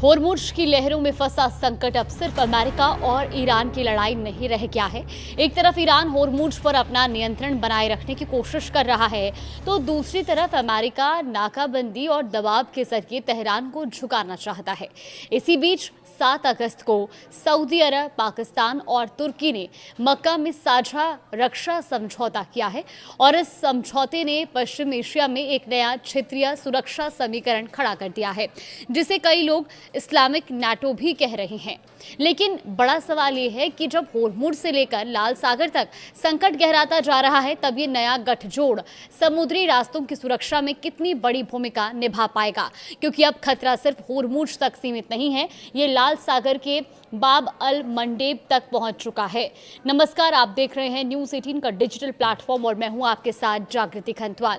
Hormuz की लहरों में फंसा संकट अब सिर्फ अमेरिका और ईरान की लड़ाई नहीं रह गया है। एक तरफ ईरान होर्मुज़ पर अपना नियंत्रण बनाए रखने की कोशिश कर रहा है, तो दूसरी तरफ अमेरिका नाकाबंदी और दबाव के जरिए तेहरान को झुकाना चाहता है। इसी बीच 7 अगस्त को सऊदी अरब, पाकिस्तान और तुर्की ने मक्का में साझा रक्षा समझौता किया है और इस समझौते ने पश्चिम एशिया में एक नया क्षेत्रीय सुरक्षा समीकरण खड़ा कर दिया है, जिसे कई लोग इस्लामिक नाटो भी कह रहे हैं। लेकिन बड़ा सवाल ये है कि जब होर्मुज़ से लेकर लाल सागर तक संकट गहराता जा रहा है, तब ये नया गठजोड़ समुद्री रास्तों की सुरक्षा में कितनी बड़ी भूमिका निभा पाएगा, क्योंकि अब खतरा सिर्फ होर्मुज़ तक सीमित नहीं है, ये लाल सागर के बाब अल मंडेब तक पहुंच चुका है। नमस्कार, आप देख रहे हैं न्यूज़ 18 का डिजिटल प्लेटफॉर्म और मैं हूं आपके साथ जागृति खंतवाल।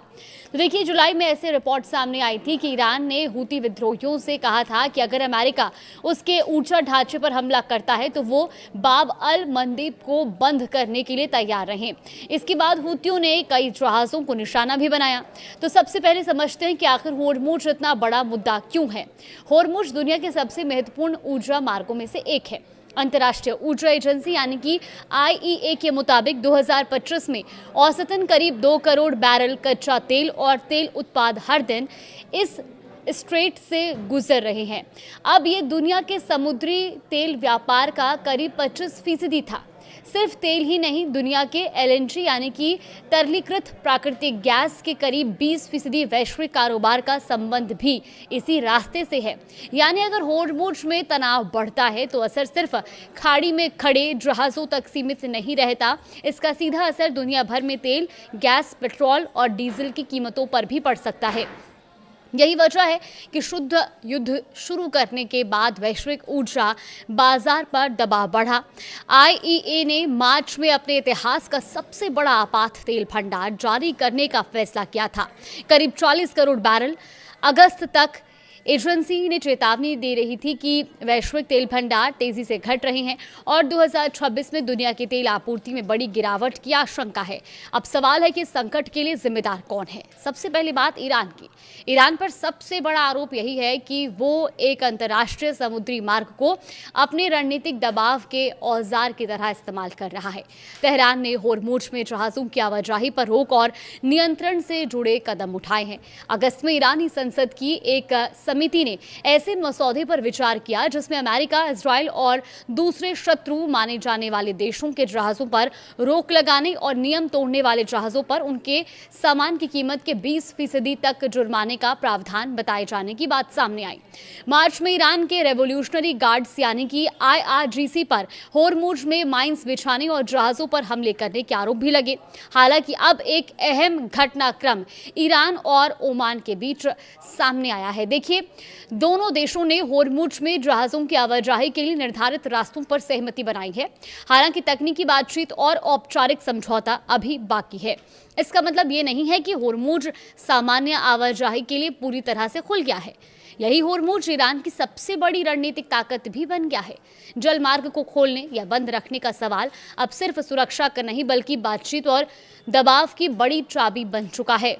तो देखिए, जुलाई में ऐसे रिपोर्ट सामने आई थी कि ईरान ने हूती विद्रोहियों से कहा था कि अगर अमेरिका उसके ऊर्जा ढांचे पर हमला करता है तो वो बाब अल मंडेब को बंद करने के लिए तैयार रहें। इसके बाद हूतियों ने कई जहाज़ों को निशाना भी बनाया। तो सबसे पहले समझते हैं कि आखिर होर्मुज़ इतना बड़ा मुद्दा क्यों है। होर्मुज़ दुनिया के सबसे महत्वपूर्ण ऊर्जा मार्गों में से एक है। अंतर्राष्ट्रीय ऊर्जा एजेंसी यानी कि IEA के मुताबिक 2025 में औसतन करीब 2 करोड़ बैरल कच्चा तेल और तेल उत्पाद हर दिन इस स्ट्रेट से गुजर रहे हैं। अब ये दुनिया के समुद्री तेल व्यापार का करीब 25% था। सिर्फ तेल ही नहीं, दुनिया के LNG यानी कि तरलीकृत प्राकृतिक गैस के करीब 20% वैश्विक कारोबार का संबंध भी इसी रास्ते से है। यानी अगर होर्मुज़ में तनाव बढ़ता है तो असर सिर्फ खाड़ी में खड़े जहाज़ों तक सीमित नहीं रहता, इसका सीधा असर दुनिया भर में तेल, गैस, पेट्रोल और डीजल की कीमतों पर भी पड़ सकता है। यही वजह है कि शुद्ध युद्ध शुरू करने के बाद वैश्विक ऊर्जा बाजार पर दबाव बढ़ा। IEA ने मार्च में अपने इतिहास का सबसे बड़ा आपात तेल भंडार जारी करने का फैसला किया था, करीब 40 करोड़ बैरल। अगस्त तक एजेंसी ने चेतावनी दे रही थी कि वैश्विक तेल भंडार तेजी से घट रहे हैं और 2026 में दुनिया की तेल आपूर्ति में बड़ी गिरावट की आशंका है। अब सवाल है कि संकट के लिए जिम्मेदार कौन है। सबसे पहली बात ईरान की। ईरान पर सबसे बड़ा आरोप यही है कि वो एक अंतर्राष्ट्रीय समुद्री मार्ग को अपने रणनीतिक दबाव के औजार की तरह इस्तेमाल कर रहा है। तेहरान ने होर्मुज़ में जहाज़ों की आवाजाही पर रोक और नियंत्रण से जुड़े कदम उठाए हैं। अगस्त में ईरानी संसद की एक समिति ने ऐसे मसौदे पर विचार किया जिसमें अमेरिका, इजराइल और दूसरे शत्रु माने जाने वाले देशों के जहाज़ों पर रोक लगाने और नियम तोड़ने वाले जहाज़ों पर उनके सामान की कीमत के 20% तक जुर्माने का प्रावधान बताए जाने की बात सामने आई। मार्च में ईरान के रेवोल्यूशनरी गार्ड्स यानी कि IRGC पर होर्मुज़ में माइंस बिछाने और जहाज़ों पर हमले करने के आरोप भी लगे। हालांकि अब एक अहम घटनाक्रम ईरान और ओमान के बीच सामने आया है। देखिए, दोनों देशों ने होर्मुज़ में जहाज़ों की आवाजाही के लिए निर्धारित रास्तों पर सहमति बनाई है। हालांकि तकनीकी बातचीत और औपचारिक समझौता अभी बाकी है। इसका मतलब ये नहीं है कि होर्मुज़ सामान्य आवाजाही के लिए पूरी तरह से खुल गया है। यही होर्मुज़ ईरान की सबसे बड़ी रणनीतिक ताकत भी बन गया है। जल मार्ग को खोलने या बंद रखने का सवाल अब सिर्फ सुरक्षा का नहीं बल्कि बातचीत और दबाव की बड़ी चाबी बन चुका है।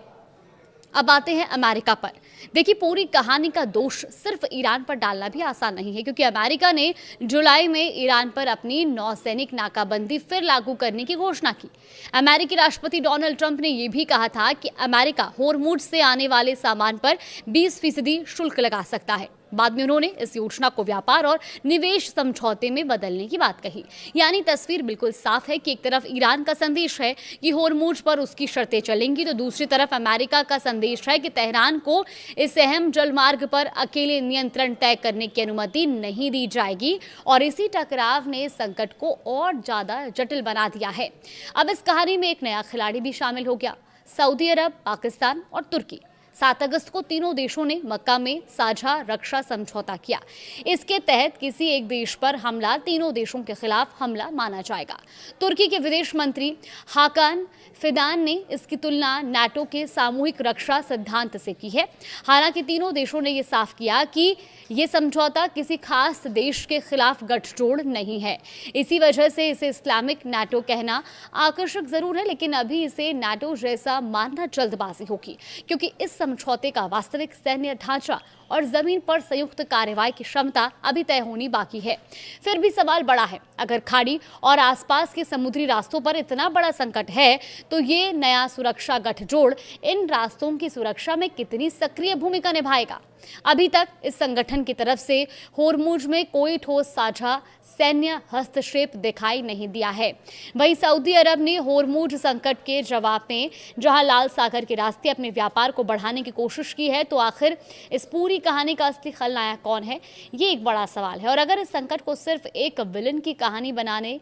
अब आते हैं अमेरिका पर। देखिए, पूरी कहानी का दोष सिर्फ ईरान पर डालना भी आसान नहीं है, क्योंकि अमेरिका ने जुलाई में ईरान पर अपनी नौसैनिक नाकाबंदी फिर लागू करने की घोषणा की। अमेरिकी राष्ट्रपति डोनाल्ड ट्रंप ने यह भी कहा था कि अमेरिका होर्मुज़ से आने वाले सामान पर 20% शुल्क लगा सकता है। बाद में उन्होंने इस योजना को व्यापार और निवेश समझौते में बदलने की बात कही। यानी तस्वीर बिल्कुल साफ है कि एक तरफ ईरान का संदेश है कि होर्मुज़ पर उसकी शर्तें चलेंगी, तो दूसरी तरफ अमेरिका का संदेश है कि तेहरान को इस अहम जलमार्ग पर अकेले नियंत्रण तय करने की अनुमति नहीं दी जाएगी। और इसी टकराव ने संकट को और ज्यादा जटिल बना दिया है। अब इस कहानी में एक नया खिलाड़ी भी शामिल हो गया, सऊदी अरब, पाकिस्तान और तुर्की। 7 अगस्त को तीनों देशों ने मक्का में साझा रक्षा समझौता किया। इसके तहत किसी एक देश पर हमला तीनों देशों के खिलाफ हमला माना जाएगा। तुर्की के विदेश मंत्री हाकान फिदान ने इसकी तुलना नाटो के सामूहिक रक्षा सिद्धांत से की है। हालांकि तीनों देशों ने यह साफ किया कि ये समझौता किसी खास देश के खिलाफ गठजोड़ नहीं है। इसी वजह से इसे इस्लामिक नाटो कहना आकर्षक जरूर है, लेकिन अभी इसे नाटो जैसा मानना जल्दबाजी होगी, क्योंकि इस समझौते का वास्तविक सैन्य ढांचा और जमीन पर संयुक्त कार्रवाई की क्षमता अभी तय होनी बाकी है। फिर भी सवाल बड़ा है, अगर खाड़ी और आसपास के समुद्री रास्तों पर इतना बड़ा संकट है तो ये नया सुरक्षा गठजोड़ इन रास्तों की सुरक्षा में कितनी सक्रिय भूमिका निभाएगा। अभी तक इस संगठन की तरफ से होर्मुज में कोई ठोस साझा सैन्य हस्तक्षेप दिखाई नहीं दिया है। वहीं सऊदी अरब ने होर्मुज संकट के जवाब में जहां लाल सागर के रास्ते अपने व्यापार को बढ़ाने की कोशिश की है, तो आखिर इस पूरी कहानी का असली खलनायक कौन है, ये एक बड़ा सवाल है। और अगर इस संकट को सिर्फ एक विलन की कहानी बनाने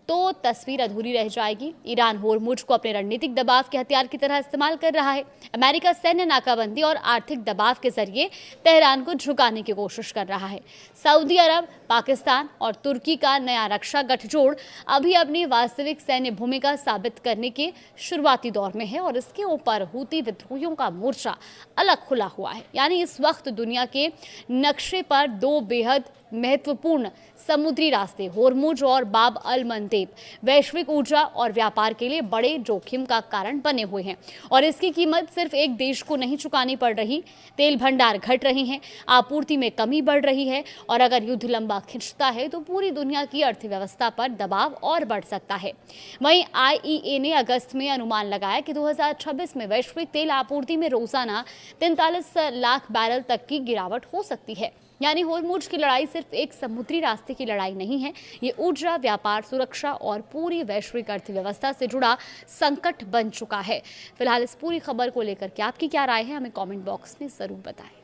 तो तस्वीर अधूरी रह जाएगी। ईरान होर्मुज को अपने रणनीतिक दबाव के हथियार की तरह इस्तेमाल कर रहा है। अमेरिका सैन्य नाकाबंदी और आर्थिक दबाव के जरिए तेहरान को झुकाने की कोशिश कर रहा है। सऊदी अरब, पाकिस्तान और तुर्की का नया रक्षा गठजोड़ अभी अपनी वास्तविक सैन्य भूमिका साबित करने के शुरुआती दौर में है और इसके ऊपर हूती विद्रोहियों का मोर्चा अलग खुला हुआ है। यानी इस वक्त दुनिया के नक्शे पर दो बेहद महत्वपूर्ण समुद्री रास्ते होर्मुज और बाब अल मंदेब वैश्विक ऊर्जा और व्यापार के लिए बड़े जोखिम का कारण बने हुए हैं और इसकी कीमत सिर्फ एक देश को नहीं चुकानी पड़ रही। तेल भंडार घट रहे हैं, आपूर्ति में कमी बढ़ रही है और अगर युद्ध लंबा खिंचता है तो पूरी दुनिया की अर्थव्यवस्था पर दबाव और बढ़ सकता है। वहीं IEA ने अगस्त में अनुमान लगाया कि 2026 में वैश्विक तेल आपूर्ति में रोजाना 43 लाख बैरल तक की गिरावट हो सकती है। यानी होर्मुज की लड़ाई सिर्फ एक समुद्री रास्ते की लड़ाई नहीं है, ये ऊर्जा, व्यापार, सुरक्षा और पूरी वैश्विक अर्थव्यवस्था से जुड़ा संकट बन चुका है। फिलहाल इस पूरी खबर को लेकर के आपकी क्या राय है, हमें कमेंट बॉक्स में जरूर बताएं।